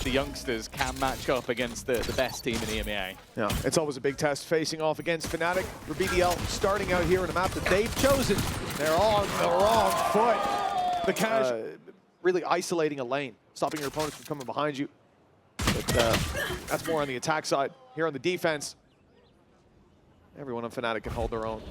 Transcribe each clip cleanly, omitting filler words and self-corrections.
the youngsters can match up against the best team in the EMEA. Yeah, it's always a big test facing off against FNATIC. For BBL, starting out here in a map that they've chosen. They're on the wrong foot. The cash really isolating a lane, stopping your opponents from coming behind you. But that's more on the attack side. Here on the defense, everyone on FNATIC can hold their own.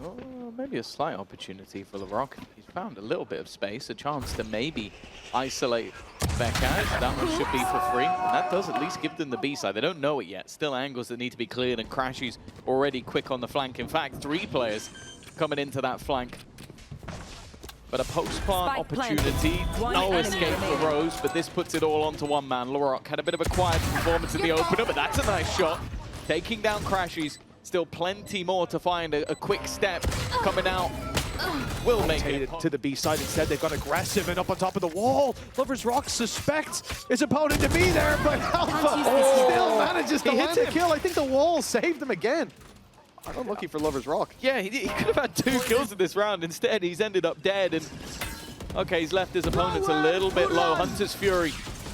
Oh, maybe a slight opportunity for LaRock. He's found a little bit of space, a chance to maybe isolate Veqaj. That one should be for free. And that does at least give them the B side. They don't know it yet. Still angles that need to be cleared, and crashies already quick on the flank. In fact, 3 players coming into that flank. But a post-plant opportunity, no escape for Rose, but this puts it all onto one man. LaRock had a bit of a quiet performance in the opener, but that's a nice shot. Taking down crashies, still plenty more to find. A quick step coming out. Will make it to the B side. Instead, they've gone aggressive and up on top of the wall. Lovers Rock suspects his opponent to be there, but Alpha still manages to land the kill. I think the wall saved him again. Unlucky for Lovers Rock. Yeah, he could have had 2 kills in this round. Instead, he's ended up dead. And okay, he's left his opponents a little bit low. Hunter's Fury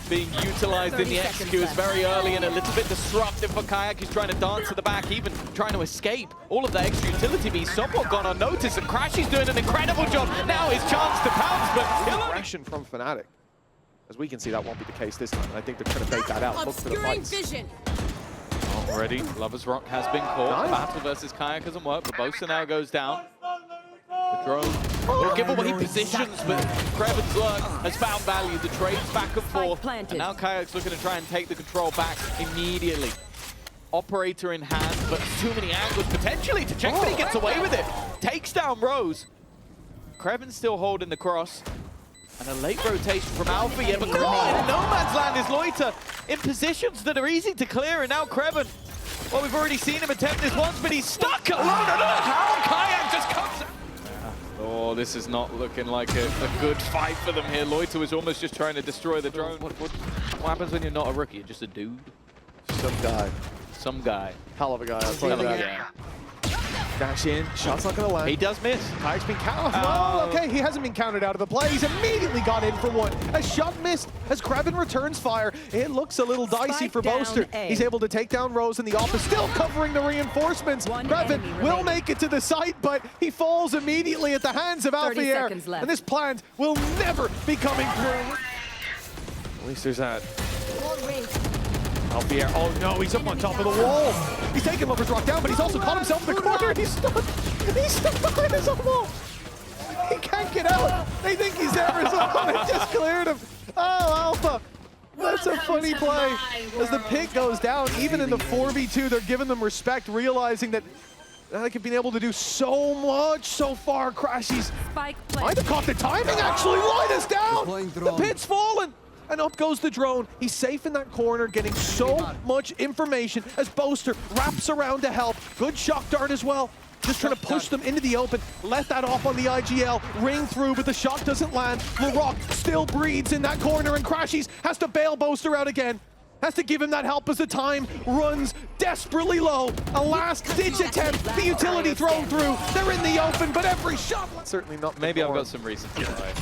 being utilized in the executes very early and a little bit disruptive for kaajak. He's trying to dance to the back, even trying to escape. All of the extra utility being somewhat gone unnoticed, and crashies doing an incredible job. Now his chance to pounce, but aggression from FNATIC. As we can see, that won't be the case this time, and I think they're trying to bait that out. Look for the fights. Already, Lovers Rock has been caught. Nice. Battle versus kaajak doesn't work, but Boaster now goes down. The drone will give away positions, but Crewen's Lurk has found value. The trade's back and forth, and now kaajak's looking to try and take the control back immediately. Operator in hand, but too many angles potentially to check, but he gets away with it. Takes down Rose. Crewen's still holding the cross. And a late rotation from Alfajer, but caught in no man's land is Loita in positions that are easy to clear, and now Crewen. Well, we've already seen him attempt this once, but he's stuck alone. And look how kaajak just comes. Oh, this is not looking like a good fight for them here. Loita was almost just trying to destroy the drone. What happens when you're not a rookie? You're just a dude? Some guy. Some guy. Hell of a guy. Hell of a guy. Dash in, shot's not gonna land. He does miss. kaajak's been counted. Well, okay, he hasn't been counted out of the play. He's immediately got in for one. A shot missed as Crewen returns fire. It looks a little dicey for Boaster. He's able to take down Rose in the office, still covering the reinforcements. Crewen will make it to the site, but he falls immediately at the hands of Alfajer. And this plant will never be coming through. At least there's that. Alfajer, oh no, he's up on top of the wall. He's taking Lovers Rock down, but he's also caught himself in the corner. He's stuck. He's stuck behind his own wall. He can't get out. They think he's Arizona. It just cleared him. Oh, Alpha. That's a funny play. As the pick goes down, even in the 4v2, they're giving them respect, realizing that they have been able to do so much so far. crashies might have caught the timing, actually. Loita's down. The pit's fallen. And up goes the drone. He's safe in that corner, getting so much information as Boaster wraps around to help. Good shock dart as well. Just trying to push them into the open. Let that off on the IGL. Ring through, but the shot doesn't land. LaRock still breathes in that corner, and crashies has to bail Boaster out again. Has to give him that help as the time runs desperately low. A last-ditch attempt. The utility thrown through. They're in the open, but every shot... Certainly not. Maybe I've got some reason to lie.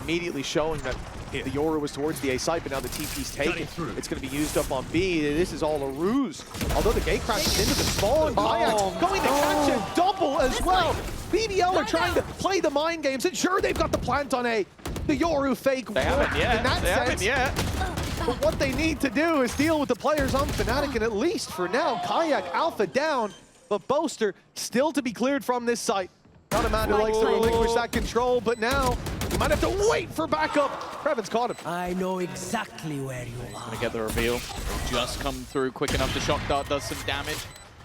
Immediately showing that the Yoru was towards the A site, but now the TP's taken. It's going to be used up on B. This is all a ruse. Although the gate crashes into the spawn, kaajak going to catch a double as well. BBL are trying to play the mind games, and sure, they've got the plant on A. The Yoru fake they haven't yet. In that sense. But what they need to do is deal with the players on FNATIC, and at least for now, kaajak Alpha down, but Boaster still to be cleared from this site. Not a man who likes to relinquish that control, but now you might have to wait for backup. Crewen's caught him. I know exactly where you are. Gonna get the reveal. Just come through quick enough. The shock dart does some damage.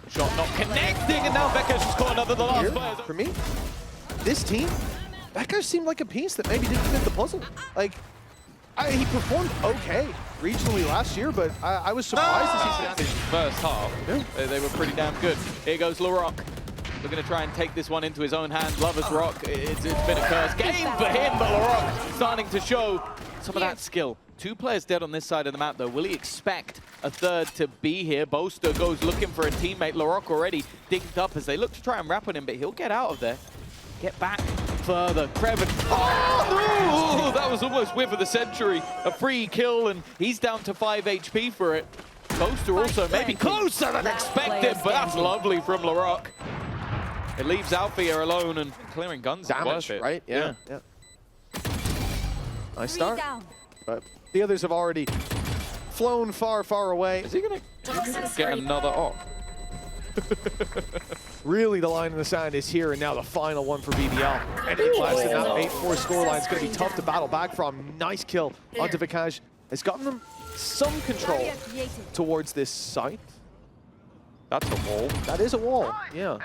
The shot not connecting, and now Veqaj has caught another. The last player. For me, this team, Veqaj seemed like a piece that maybe didn't fit the puzzle. Like, he performed okay regionally last year, but I was surprised to see that. First half, they were pretty damn good. Here goes LaRock. Looking to try and take this one into his own hands. Lovers Rock, it's been a cursed game for him, but LaRock starting to show some of that skill. 2 players dead on this side of the map, though. Will he expect a third to be here? Boaster goes looking for a teammate. LaRock already digged up as they look to try and wrap on him, but he'll get out of there. Get back further. Crewen. Oh, that was almost whiff of the century. A free kill, and he's down to 5 HP for it. Boaster also maybe closer than expected, but that's lovely from Larocque. It leaves Alfajer alone, and clearing guns Damage, is worth it. right? Yeah. Nice start. But the others have already flown far, far away. Is he going to get another op? Really, the line in the sand is here, and now the final one for BBL. Anything less than that 8-4 scoreline is going to be tough to battle back from. Nice kill onto Veqaj. Has gotten them some control towards this site. That's a wall. That is a wall, yeah.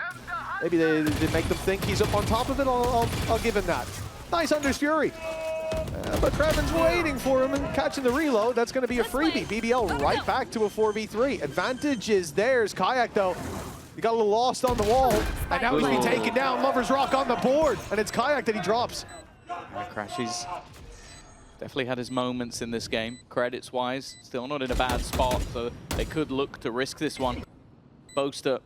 Maybe they make them think he's up on top of it. I'll give him that. Nice Under's Fury. But Crewen's waiting for him and catching the reload. That's going to be a freebie. BBL right back to a 4v3. Advantage is theirs. kaajak, though, he got a little lost on the wall. And now he's being taken down. Lovers Rock on the board. And it's kaajak that he drops. crashies. Definitely had his moments in this game, credits-wise. Still not in a bad spot, so they could look to risk this one. Boaster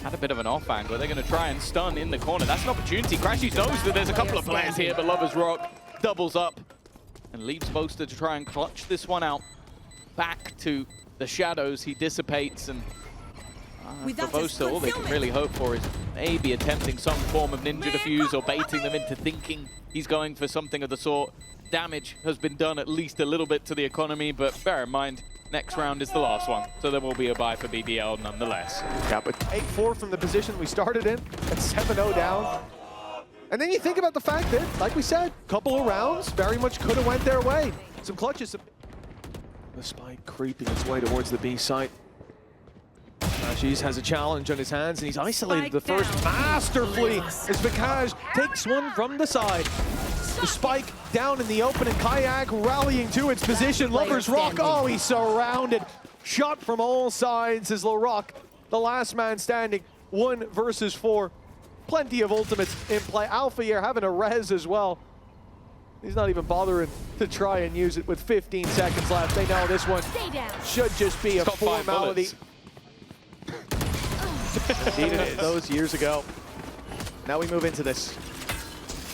had a bit of an off angle. They're going to try and stun in the corner. That's an opportunity. crashies knows that there's a couple of players here, but Lovers Rock doubles up and leaves Boaster to try and clutch this one out. Back to the shadows, he dissipates, and for Boaster, all they can really hope for is maybe attempting some form of ninja defuse or baiting them into thinking he's going for something of the sort. Damage has been done at least a little bit to the economy, but bear in mind, next round is the last one, so there will be a bye for BBL nonetheless. Yeah, but 8-4 from the position we started in, and 7-0 down. And then you think about the fact that, like we said, a couple of rounds very much could have went their way. Some clutches. The spike creeping its way towards the B site. crashies has a challenge on his hands, and he's isolated the first masterfully as Veqaj takes one from the side. The spike down in the open, and kaajak rallying to its position. Lovers Rock, oh, he's surrounded. Shot from all sides as Larocque, the last man standing, 1 versus 4. Plenty of ultimates in play. Alfajer having a res as well. He's not even bothering to try and use it with 15 seconds left. They know this one should just be a formality. Needed it those years ago. Now we move into this.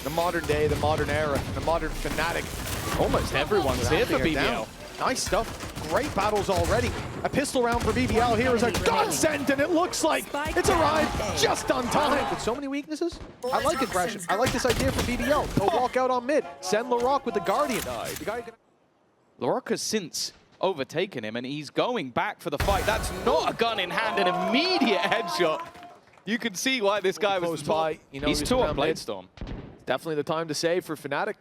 The modern day, the modern era, the modern FNATIC. Almost everyone's here for BBL. Nice stuff. Great battles already. A pistol round for BBL here is a godsend, and it looks like it's arrived just on time. With so many weaknesses, I like it, Crashies. I like this idea for BBL. Go walk out on mid. Send Larocque with the Guardian. Larocque has since overtaken him, and he's going back for the fight. That's not a gun in hand, an immediate headshot. You can see why this guy was by. You know, he's two on Bladestorm. Definitely the time to save for FNATIC.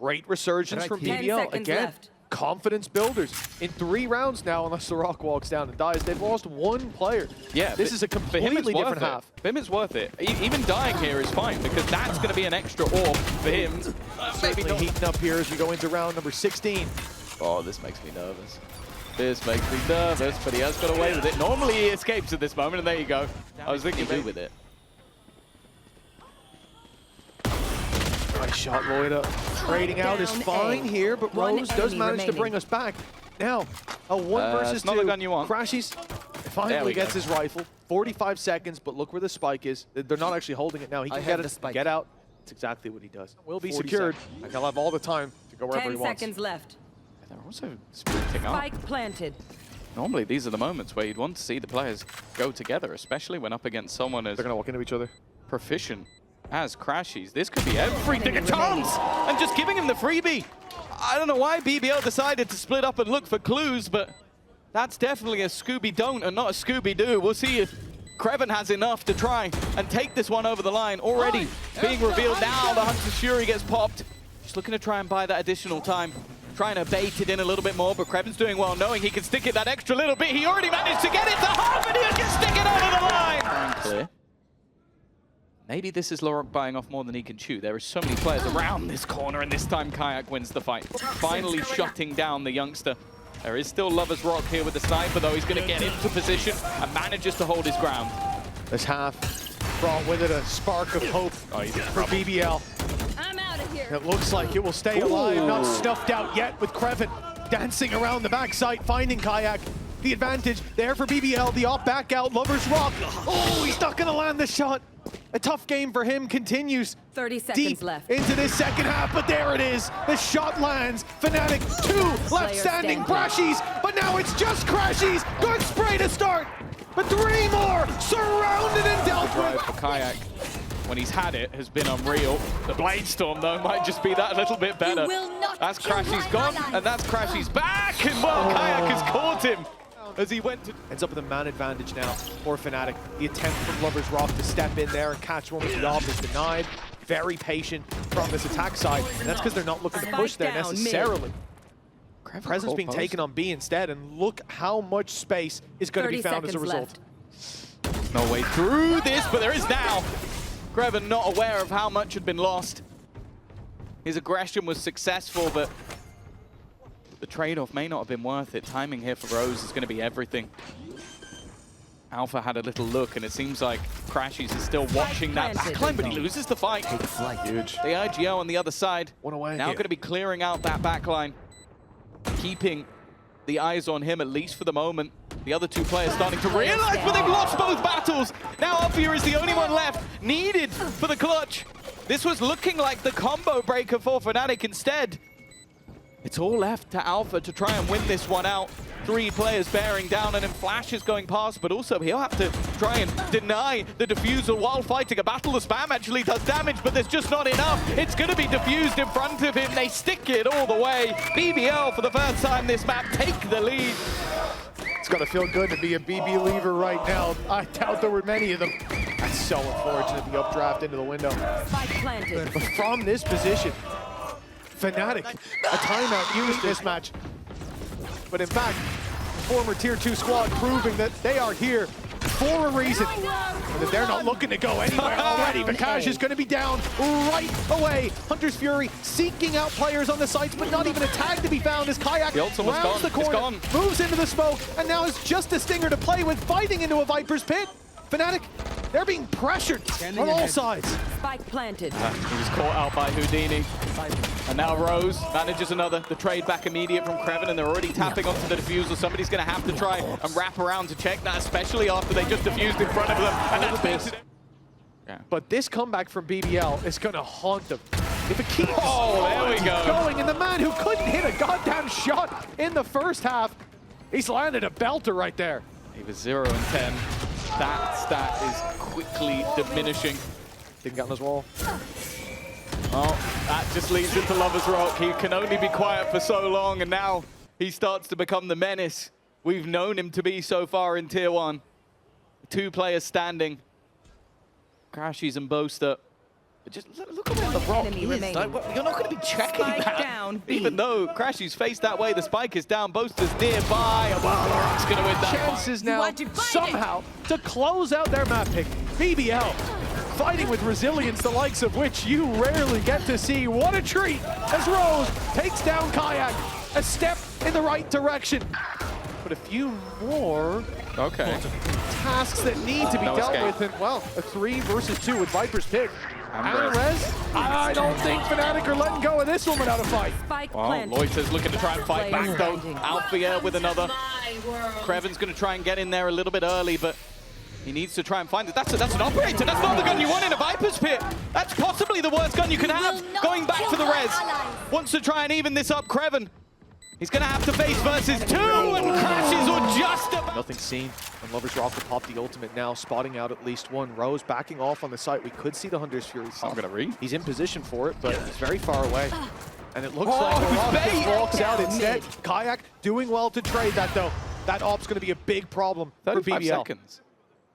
Great resurgence from BBL. Again, confidence builders. In 3 rounds now, unless Larocque walks down and dies, they've lost 1 player. Yeah, this is a completely different half. For him, it's worth it. Even dying here is fine, because that's going to be an extra orb for him. Maybe heating up here as we go into round number 16. Oh, this makes me nervous. This makes me nervous, but he has got away with it. Normally he escapes at this moment, and there you go. I was thinking do with it. Nice shot, Loita. Trading out is fine here, but Rose does manage to bring us back. Now, a 1 versus 2. Not the gun you want. crashies finally gets his rifle. 45 seconds, but look where the spike is. They're not actually holding it now. He can get it, get out. It's exactly what he does. Will be secured, and he'll have all the time to go wherever he wants. 10 seconds left. They're also sprinting up. Spike planted. Normally, these are the moments where you'd want to see the players go together, especially when up against someone as they're going to walk into each other. Proficient as crashies. This could be everything. A chance! And just giving him the freebie. I don't know why BBL decided to split up and look for clues, but that's definitely a Scooby-Don't and not a Scooby-Doo. We'll see if Crewen has enough to try and take this one over the line. Already being revealed now, the Hunter's Fury gets popped. Just looking to try and buy that additional time. Trying to bait it in a little bit more, but Crewen's doing well, knowing he can stick it that extra little bit. He already managed to get it to half, and he can stick it over the line. Clear. Maybe this is Larocque buying off more than he can chew. There are so many players around this corner, and this time kaajak wins the fight. Finally shutting down the youngster. There is still Lovers Rock here with the sniper, though. He's going to get into position and manages to hold his ground. This half brought with it a spark of hope for BBL. I'm out of here. It looks like it will stay alive, not snuffed out yet with Crewen dancing around the backside, finding kaajak. The advantage there for BBL, the off back out, Lovers Rock. Oh, he's not going to land the shot. A tough game for him continues 30 seconds deep left. into this second half, but there it is. The shot lands. FNATIC, 2 left standing. crashies, but now it's just crashies. Good spray to start, but 3 more surrounded and dealt with. For kaajak, when he's had it, has been unreal. The Blade Storm, though, might just be that little bit better. You will not That's kill crashies my gone, allies. and that's crashies back, and well, kaajak has caught him as he went to... Ends up with a man advantage now for FNATIC. The attempt from Lover's Rock to step in there and catch one with the off is denied. Very patient from this attack side, and that's because they're not looking to push there necessarily. Presence being taken on B instead, and look how much space is going to be found as a result. There's no way through this, but there is now. Crewen not aware of how much had been lost. His aggression was successful, but the trade-off may not have been worth it. Timing here for Rose is going to be everything. Alpha had a little look, and it seems like crashies is still watching that backline, but he loses the fight. Huge. The IGO on the other side, One away now here. going to be clearing out that backline, keeping the eyes on him, at least for the moment. The other 2 players starting to realize, but they've lost both battles. Now Alpha is the only one left, needed for the clutch. This was looking like the combo breaker for FNATIC instead. It's all left to Alpha to try and win this one out. 3 players bearing down, and then Flash is going past, but also he'll have to try and deny the defusal while fighting a battle. The spam actually does damage, but there's just not enough. It's going to be diffused in front of him. They stick it all the way. BBL, for the first time this map, take the lead. It's got to feel good to be a BB lever right now. I doubt there were many of them. That's so unfortunate, the updraft into the window. Spike planted. But from this position, FNATIC, a timeout used this match. But in fact, former Tier 2 squad proving that they are here for a reason. And that they're not looking to go anywhere already. Veqaj is going to be down right away. Hunter's Fury seeking out players on the sites, but not even a tag to be found as kaajak The ultimate's rounds the gone. It's corner, gone. moves into the smoke, and now is just a stinger to play with, fighting into a Viper's pit. FNATIC, they're being pressured on all sides. Spike planted. He was caught out by Houdini. And now Rose manages another. The trade back immediate from Crewen, and they're already tapping onto the diffuser. Somebody's going to have to try and wrap around to check that, especially after they just diffused in front of them. And that's makes it. Yeah. But this comeback from BBL is going to haunt them. If it keeps there we go. going, and the man who couldn't hit a goddamn shot in the first half, he's landed a belter right there. He was 0 and 10. That stat is quickly diminishing. Didn't get on his wall. Oh, that just leads into Lover's Rock. He can only be quiet for so long, and now he starts to become the menace we've known him to be so far in Tier 1. 2 players standing. crashies and Boaster. But just look at where the rock enemy is. remaining. Like, you're not going to be checking Spike that. down, B. Even though crashies face that way, the spike is down. Boaster's nearby. And VALORANT's going to win that Chances fight. now want to fight somehow to close out their map pick. BBL fighting with resilience, the likes of which you rarely get to see. What a treat as Rose takes down kaajak. A step in the right direction. But a few more tasks that need to be No dealt escape. with. And, well, a 3 versus 2 with Viper's pick. And Res, I don't think FNATIC are letting go of this one without a fight. Spike Well, planted. Loita's looking to try and fight Player back though. standing. Alfajer with another. Crewen's going to try and get in there a little bit early, but he needs to try and find it. That's an operator. That's not the gun you want in a Viper's pit. That's possibly the worst gun you can have. Going back for the res. Wants to try and even this up, Crewen. He's going to have to face versus 2, and crashes or just about. Nothing seen. And Lover's Rock will pop the ultimate now, spotting out at least one. Rose backing off on the site. We could see the Hunter's Fury. I'm going to read. He's in position for it, but he's very far away. And it looks Oh, like it was Lotta just bait. walks out Down instead. mid. kaajak doing well to trade that, though. That op's going to be a big problem for 35 BBL. seconds.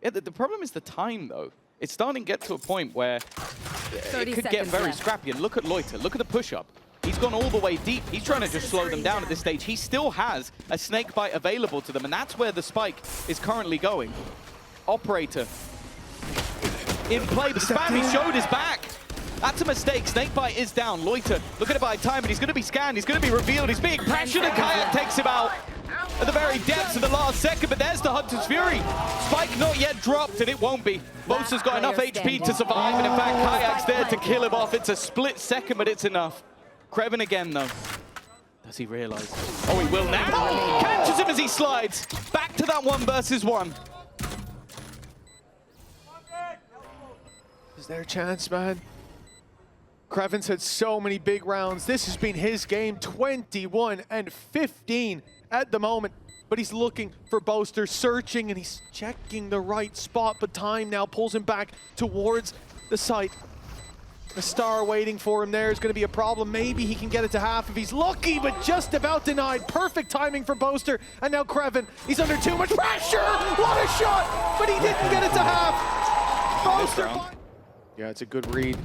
Yeah, the problem is the time, though. It's starting to get to a point where it 30 could get seconds very left. scrappy. And look at Loita. Look at the push-up. He's gone all the way deep. He's trying to just slow them down at this stage. He still has a snake bite available to them, and that's where the spike is currently going. Operator in play. The spam, he showed his back. That's a mistake. Snakebite is down. Loita, look at it by time, but he's going to be scanned. He's going to be revealed. He's being pressured, and kaajak takes him out at the very depths of the last second. But there's the Hunter's Fury. Spike not yet dropped, and it won't be. Boaster's got enough HP to survive, and in fact, kajak's there to kill him off. It's a split second, but it's enough. Crewen again, though. Does he realize? Oh, he will now. Catches him as he slides. Back to that 1 versus 1. Is their chance, man? Crewen's had so many big rounds. This has been his game, 21 and 15 at the moment. But he's looking for Boaster, searching, and he's checking the right spot. But time now pulls him back towards the site. The star waiting for him there is going to be a problem. Maybe he can get it to half if he's lucky, but just about denied. Perfect timing for Boaster. And now Crewen, he's under too much pressure. What a shot, but he didn't get it to half. Boaster. Yeah, it's a good read.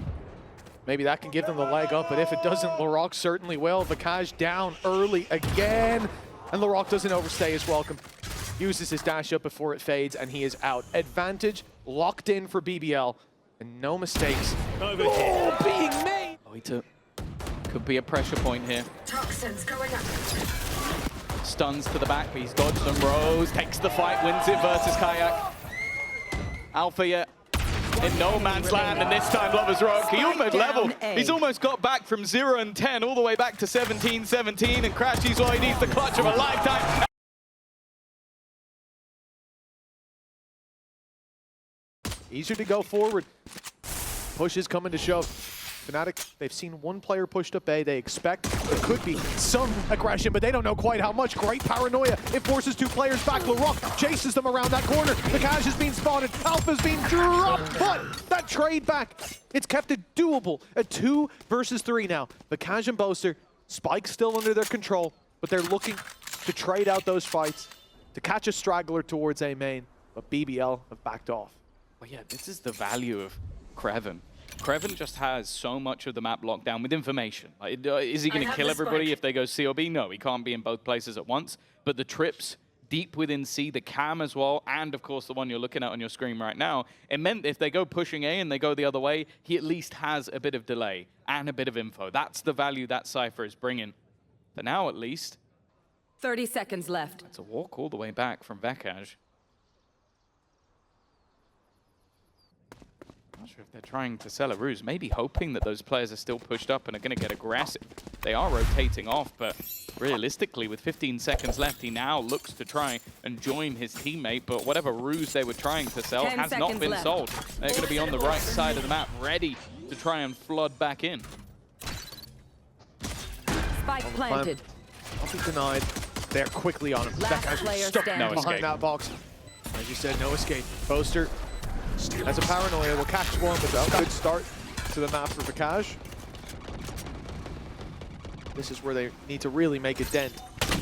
Maybe that can give them the leg up, but if it doesn't, Larocque certainly will. Veqaj down early again, and Larocque doesn't overstay his welcome. Uses his dash up before it fades, and he is out. Advantage locked in for BBL, and no mistakes. Oh, being made! Loita could be a pressure point here. Toxins going up. Stuns to the back, but he's dodged some rows, takes the fight, wins it versus kaajak. Alfajer in no man's land, and this time Lovers Rock, he almost leveled. He's almost got back from 0 and 10 all the way back to 17-17, and crashies all he needs, the clutch of a lifetime. Easier to go forward. Push is coming to shove. FNATIC, they've seen one player pushed up A. They expect there could be some aggression, but they don't know quite how much. Great paranoia. It forces two players back. Larocque chases them around that corner. Veqaj is being spotted. Alpha's being dropped, but that trade back, it's kept it doable. A 2 versus 3 now. Veqaj and Boaster, Spike's still under their control, but they're looking to trade out those fights, to catch a straggler towards A main, but BBL have backed off. Well, yeah, this is the value of Crewen. Crewen just has so much of the map locked down with information. Like, is he going to kill everybody if they go C or B? No, he can't be in both places at once. But the trips deep within C, the cam as well, and of course the one you're looking at on your screen right now, it meant if they go pushing A and they go the other way, he at least has a bit of delay and a bit of info. That's the value that Cypher is bringing. But now at least, 30 seconds left. it's a walk all the way back from Veqaj. Not sure if they're trying to sell a ruse, maybe hoping that those players are still pushed up and are going to get aggressive. They are rotating off, but realistically, with 15 seconds left, he now looks to try and join his teammate, but whatever ruse they were trying to sell has not been sold. They're going to be on the right side of the map, ready to try and flood back in. Spike planted. I'll be denied. They're quickly on him. Last player stuck standing. No behind escape. that box. As you said, no escape. Boaster has a paranoia, will catch one, but a good start to the map for Veqaj. This is where they need to really make a dent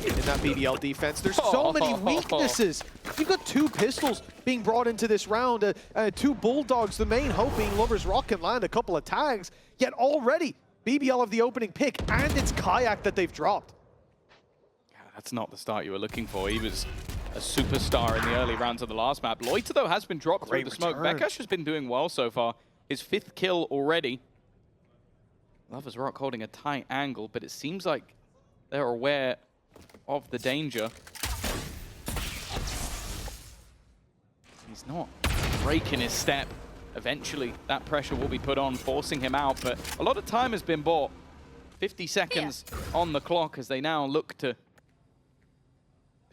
in that BBL defense. There's so many weaknesses. You've got 2 pistols being brought into this round, 2 bulldogs, the main hope being Lovers Rock can land a couple of tags, yet already BBL have the opening pick, and it's kaajak that they've dropped. Yeah, that's not the start you were looking for. He was a superstar in the early rounds of the last map. Loita, though, has been dropped through the smoke. Veqaj has been doing well so far. His 5th kill already. Lovers Rock holding a tight angle, but it seems like they're aware of the danger. He's not breaking his step. Eventually, that pressure will be put on, forcing him out, but a lot of time has been bought. 50 seconds on the clock as they now look to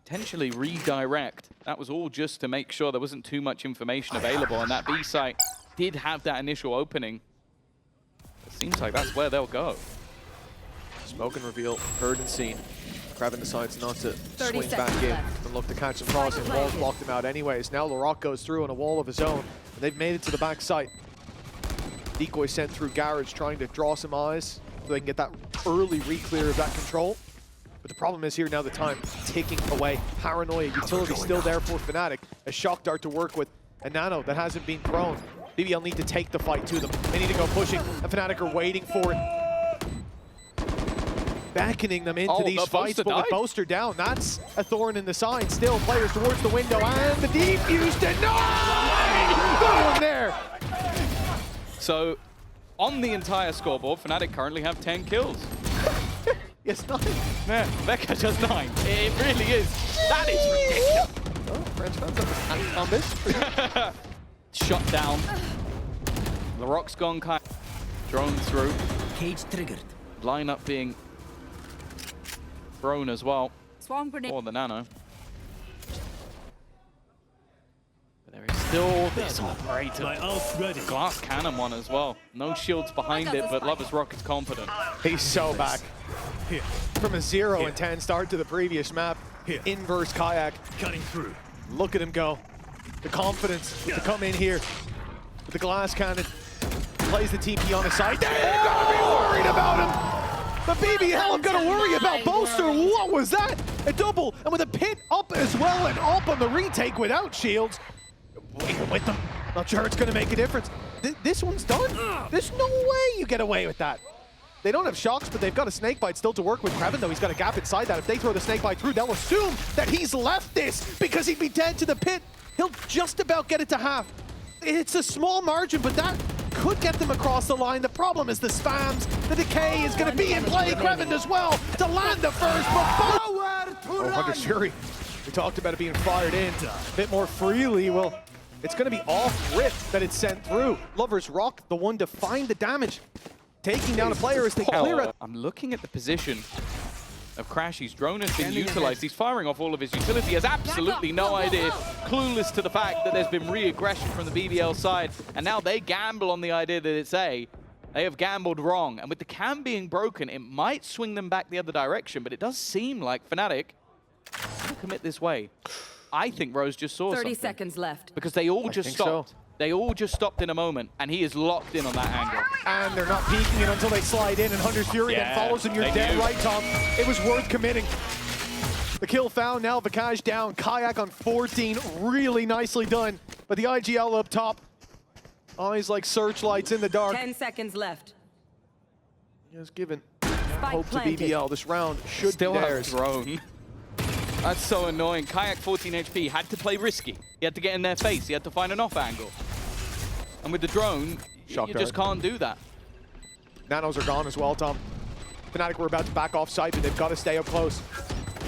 potentially redirect. That was all just to make sure there wasn't too much information available, and that B site did have that initial opening. It seems like that's where they'll go. Smoke and reveal, heard and seen. Crewen decides not to 30 swing back seconds in left. and look to catch him crossing. Walls blocked him out anyways. Now Larocque goes through on a wall of his own, and they've made it to the back site. Decoy sent through Garage, trying to draw some eyes so they can get that early re-clear of that control. But the problem is here now, the time ticking away. Paranoia, utility still there for FNATIC. A shock dart to work with. A nano that hasn't been thrown. BBL need to take the fight to them. They need to go pushing, and FNATIC are waiting for it. Beckoning them into these fights, but with Boaster down, that's a thorn in the side. Still players towards the window, and the defuse denied! Good one there! So, on the entire scoreboard, FNATIC currently have 10 kills. Yes, 9. Yeah, Veqaj has 9. It really is. That is ridiculous. Oh, French fans on this. Shut down. Larocque's gone kind of thrown through. Cage triggered. Lineup being thrown as well. Swarm grenade. For the nano. But there is still this operator. Glass cannon one as well. No shields behind it, but Lovers Rock is confident. He's so back. From a 0-10 start to the previous map. Inverse kaajak. Cutting through. Look at him go. The confidence to come in here with the glass cannon. Plays the TP on his side. They're gonna be worried about him. The BBL are gonna worry about Boaster. What was that? A double, and with a pit up as well, and up on the retake without shields. Even with them, not sure it's gonna make a difference. This one's done. There's no way you get away with that. They don't have shocks, but they've got a snakebite still to work with. Crewen, though, he's got a gap inside that. If they throw the snakebite through, they'll assume that he's left this because he'd be dead to the pit. He'll just about get it to half. It's a small margin, but that could get them across the line. The problem is the spams. The decay is going to be in play. Crewen as well to land the first, but Hunter Fury, we talked about it being fired in a bit more freely. Well, it's going to be off rip that it's sent through. Lovers Rock, the one to find the damage. Taking down a player as they clear it. I'm looking at the position of crashies. Drone has been utilized. He's firing off all of his utility. He has absolutely no idea, clueless to the fact that there's been re-aggression from the BBL side. And now they gamble on the idea that it's A. They have gambled wrong. And with the cam being broken, it might swing them back the other direction. But it does seem like FNATIC will commit this way. I think Rose just saw 30 something. seconds left. Because they all just stopped. So. They all just stopped in a moment, and he is locked in on that angle. And they're not peeking it until they slide in, and Hunter Fury then follows, and you're dead right, Tom. It was worth committing. The kill found, now Veqaj down, kaajak on 14, really nicely done. But the IGL up top, eyes like searchlights in the dark. 10 seconds left. Just given Spike hope to planted. BBL, this round should Still be have theirs. drone. That's so annoying. kaajak 14 HP, had to play risky. He had to get in their face, he had to find an off angle. And with the drone, you just can't do that. Nanos are gone as well, Tom. FNATIC were about to back off site, but they've got to stay up close.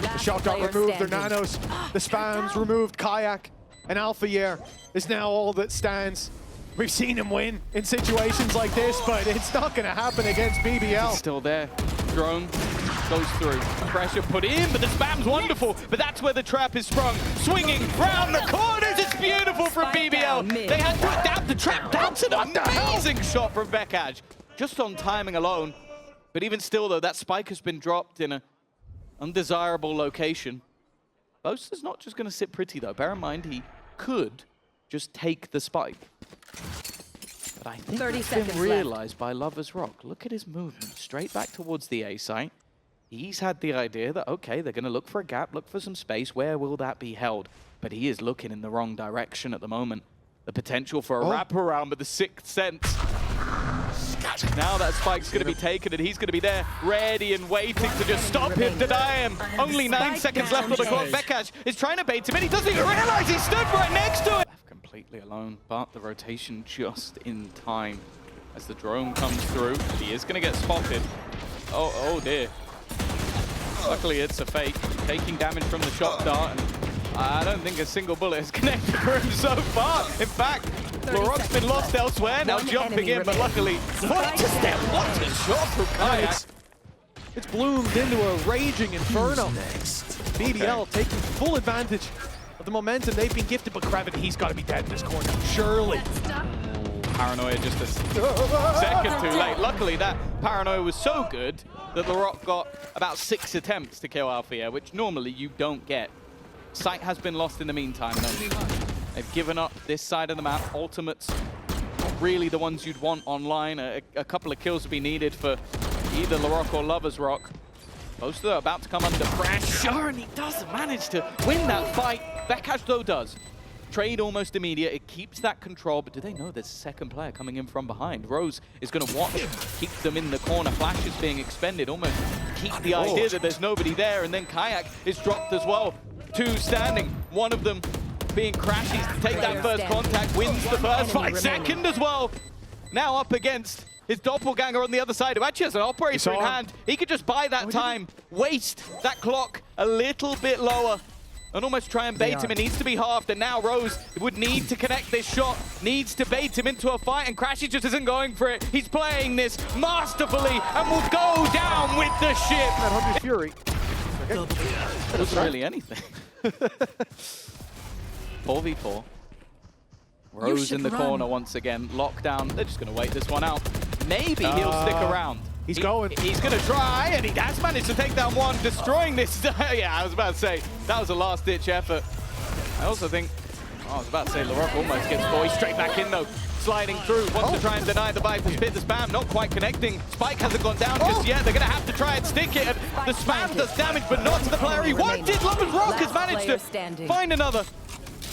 The shock dart removed, their nanos, the spams removed, kaajak, and Alfajer is now all that stands. We've seen him win in situations like this, but it's not going to happen against BBL. It's still there. Drone goes through. Pressure put in, but the spam's wonderful. But that's where the trap is sprung. Swinging round the corners. It's beautiful from BBL. They had to adapt the trap. That's an amazing shot from Veqaj. Just on timing alone. But even still, though, that spike has been dropped in an undesirable location. Boaster's not just going to sit pretty, though. Bear in mind, he could just take the spike. But I think 30 it's been seconds realized by Lovers Rock. Look at his movement, straight back towards the A site. He's had the idea that, okay, they're going to look for a gap, look for some space. Where will that be held? But he is looking in the wrong direction at the moment. The potential for a wraparound, but the sixth sense. Now that spike's going to be taken, and he's going to be there, ready and waiting to just stop him, deny him. Only 9 seconds left on the clock. Veqaj is trying to bait him in. He doesn't even realize he stood right next to it. Completely alone, but the rotation just in time. As the drone comes through, he is going to get spotted. Oh dear. Luckily, it's a fake. Taking damage from the shock dart, and I don't think a single bullet has connected for him so far. In fact, Laurent's been lost elsewhere, now jumping in, but luckily, what a step, what a shot from kaajak. It's bloomed into a raging inferno. BBL taking full advantage of the momentum they've been gifted, but Crewen, he's got to be dead in this corner, surely. Paranoia just a second too late. Luckily, that paranoia was so good that Laurent got about 6 attempts to kill Alfajer, which normally you don't get. Sight has been lost in the meantime, though. They've given up this side of the map. Ultimates, not really the ones you'd want online. A couple of kills would be needed for either Laurent or Lovers Rock. Both are about to come under pressure, and he does manage to win that fight. Veqaj, though, does. Trade almost immediate. It keeps that control, but do they know there's a second player coming in from behind? Rose is going to watch, keep them in the corner. Flash is being expended, almost keep the idea that there's nobody there, and then kaajak is dropped as well. 2 standing, one of them being crashies to take that first contact, wins the first fight, second as well. Now up against his doppelganger on the other side, who actually has an operator in hand. He could just buy that time, waste that clock a little bit lower, and almost try and bait him. It needs to be halved, and now Rose would need to connect this shot, needs to bait him into a fight, and crashies just isn't going for it. He's playing this masterfully and will go down with the ship. That Hunter Fury. It wasn't really anything. 4v4. Rose in the corner once again. Lockdown. They're just going to wait this one out. Maybe he'll stick around. He's going. He's going to try, and he has managed to take down one, destroying this. Yeah, I was about to say, that was a last-ditch effort. I also think, I was about to say, LaRock almost gets boy straight back in, though. Sliding through, wants to try and deny the Viper's pit. The spam not quite connecting. Spike hasn't gone down just yet. They're going to have to try and stick it. And the spam does damage, but not to the player he wanted. Lovers Rock has managed to find another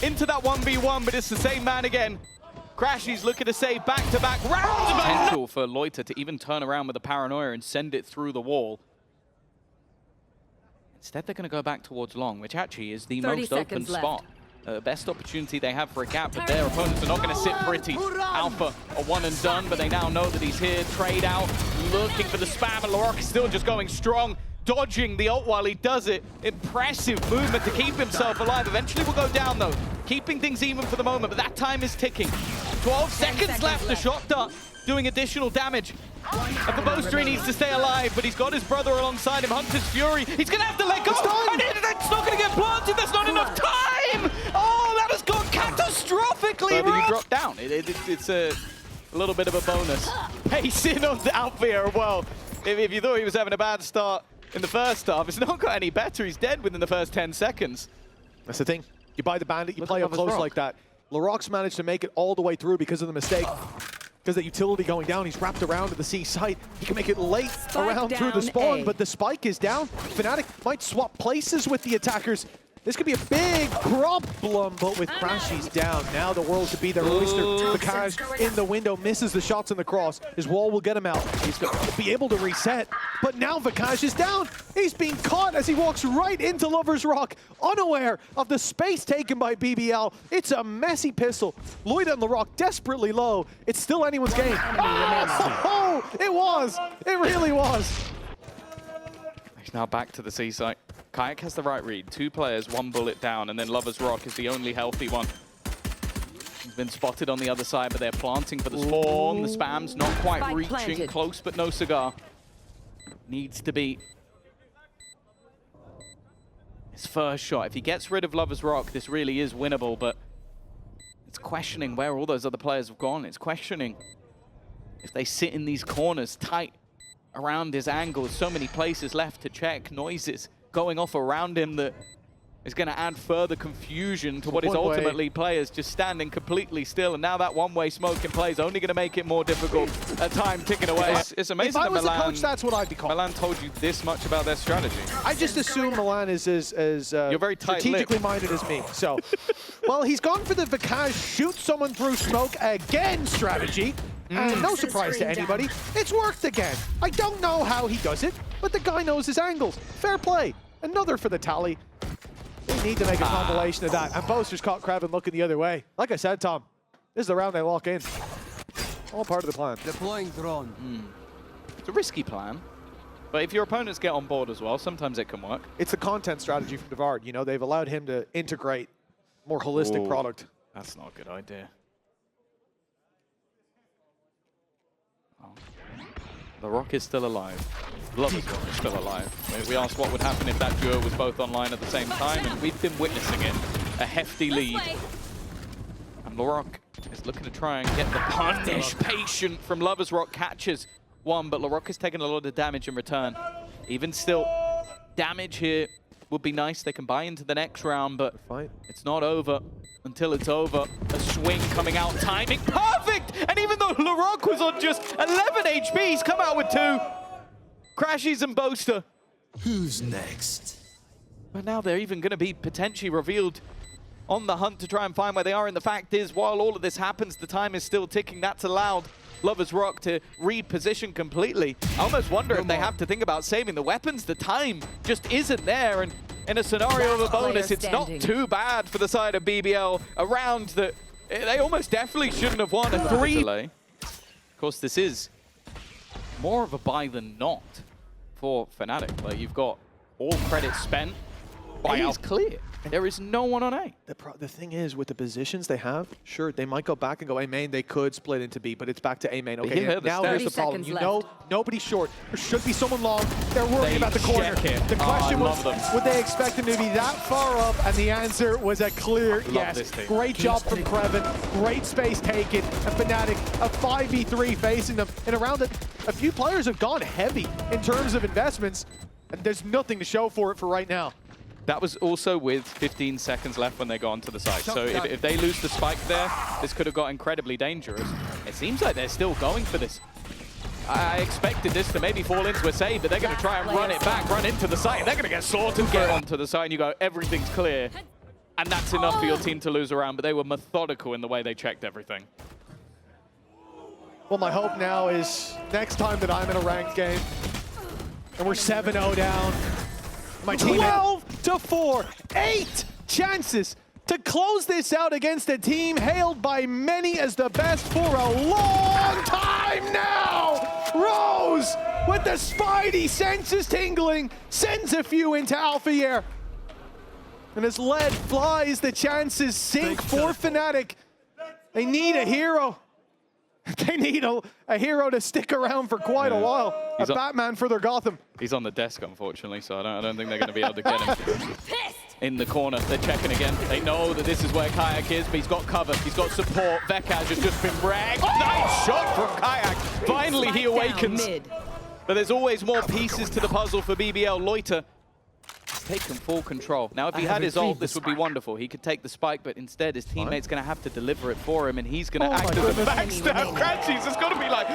into that 1v1, but it's the same man again. crashies looking to save back-to-back rounds. Potential for Loita to even turn around with a paranoia and send it through the wall. Instead, they're going to go back towards long, which actually is the most open spot. Best opportunity they have for a gap, but their opponents are not going to sit pretty. Alpha a one and done, but they now know that he's here. Trade out, looking for the spam, and LaRock is still just going strong, dodging the ult while he does it. Impressive movement to keep himself alive. Eventually will go down though, keeping things even for the moment, but that time is ticking. 12 seconds left, the shot dart doing additional damage. And the Boaster needs to stay alive, but he's got his brother alongside him, Hunter's Fury. He's going to have to let go, and it's not going to get planted. There's not enough time. Oh, that has gone catastrophically wrong. He dropped down. It's a little bit of a bonus. Pacing on the Alfajer, well, if you thought he was having a bad start in the first half, it's not got any better. He's dead within the first 10 seconds. That's the thing. You buy the bandit, you play up close like that. LaRock's managed to make it all the way through because of the mistake. Because the utility going down, he's wrapped around to the C site. He can make it late around through the spawn, but the spike is down. FNATIC might swap places with the attackers. This could be a big problem, but with crashies down, now the world could be their oyster. Veqaj in the window misses the shots in the cross. His wall will get him out. He's going to be able to reset, but now Veqaj is down. He's being caught as he walks right into Lover's Rock, unaware of the space taken by BBL. It's a messy pistol. Loita and LaRock desperately low. It's still anyone's game. Oh, it was. It really was. He's now back to the C site. kaajak has the right read. 2 players, 1 bullet down, and then Lover's Rock is the only healthy one. He's been spotted on the other side, but they're planting for the spawn. The spam's not quite reaching. Close, but no cigar. Needs to be his first shot. If he gets rid of Lover's Rock, this really is winnable, but it's questioning where all those other players have gone. It's questioning if they sit in these corners tight around his angles. So many places left to check. Noises going off around him that is going to add further confusion to what is ultimately players just standing completely still. And now that one-way smoke in play is only going to make it more difficult. Time ticking away. It's amazing. If I was the coach, that's what I'd be called. Milan told you this much about their strategy. I just assume Milan is as You're very strategically minded as me. So, well, he's gone for the Veqaj shoot someone through smoke again strategy. And no surprise to anybody, it's worked again. I don't know how he does it, but the guy knows his angles. Fair play. Another for the tally. They need to make a compilation of that. And Boaster's caught Crewen looking the other way. Like I said, Tom, this is the round they lock in. All part of the plan. Deploying drone. It's a risky plan, but if your opponents get on board as well, sometimes it can work. It's the content strategy from Devard. You know, they've allowed him to integrate more holistic product. That's not a good idea. LaRock is still alive. Lover's Rock is still alive. We asked what would happen if that duo was both online at the same time, and we've been witnessing it. A hefty lead. And LaRock is looking to try and get the punish. Patient from Lover's Rock catches one, but LaRock is taking a lot of damage in return. Even still, damage here would be nice. They can buy into the next round, but it's not over until it's over. A swing coming out, timing perfect! And even though LaRock was on just 11 HP, he's come out with 2. crashies and Boaster. Who's next? But now they're even going to be potentially revealed on the hunt to try and find where they are. And the fact is, while all of this happens, the time is still ticking. That's allowed Lover's Rock to reposition completely. I almost wonder if they have to think about saving the weapons. The time just isn't there. And in a scenario of a bonus, it's not too bad for the side of BBL. A round that they almost definitely shouldn't have won. A 3 delay. Of course, this is more of a buy than not for FNATIC. Like, you've got all credits spent. A is clear. There is no one on A. The thing is, with the positions they have, sure, they might go back and go A main. They could split into B, but it's back to A main. Okay, hear the now stats. here's the 30 problem. seconds You left. know, nobody's short. There should be someone long. They're worried They about the corner. check it. The question I was, love them. would they expect him to be that far up? And the answer was a clear yes. this team. Great job from Crewen. Great space taken. And FNATIC, a 5v3 facing them in a round that a few players have gone heavy in terms of investments. And there's nothing to show for it for right now. That was also with 15 seconds left when they go onto the site. So if they lose the spike there, this could have got incredibly dangerous. It seems like they're still going for this. I expected this to maybe fall into a save, but they're going to try and run it back, run into the site, and they're going to get slaughtered. Get onto the site, and you go, everything's clear. And that's enough for your team to lose a round, but they were methodical in the way they checked everything. Well, my hope now is next time that I'm in a ranked game, and we're 7-0 down, my team 12-4, 8 chances to close this out against a team hailed by many as the best for a long time now. Rose, with the spidey senses tingling, sends a few into Alfajer. And as lead flies, the chances sink for FNATIC. They need a hero. They need a hero to stick around for quite a while. A Batman for their Gotham. He's on the desk, unfortunately, so I don't think they're going to be able to get him. In the corner, they're checking again. They know that this is where kaajak is, but he's got cover. He's got support. Veqaj has just been ragged. Nice shot from kaajak. Finally, he awakens. But there's always more pieces to the puzzle for BBL. Loita has taken full control. Now, if he had his ult, this would be wonderful. He could take the spike, but instead, his teammate's going to have to deliver it for him, and he's going to act as a backstab. crashies has got to be like,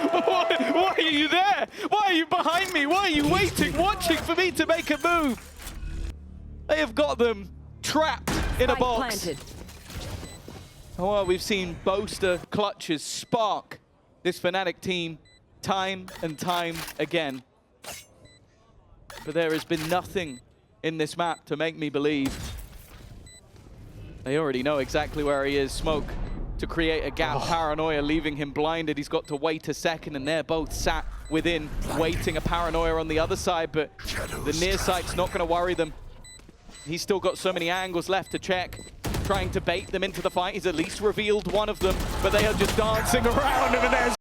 why are you there? Why are you behind me? Why are you waiting, watching for me to make a move? They have got them trapped in a box. Planted. Oh, well, we've seen Boaster clutches spark this FNATIC team time and time again. But there has been nothing in this map to make me believe. They already know exactly where he is. Smoke to create a gap. Paranoia leaving him blinded. He's got to wait a second, and they're both sat within, waiting. A Paranoia on the other side, but the near sight's not going to worry them. He's still got so many angles left to check, trying to bait them into the fight. He's at least revealed one of them, but they are just dancing around him, and there's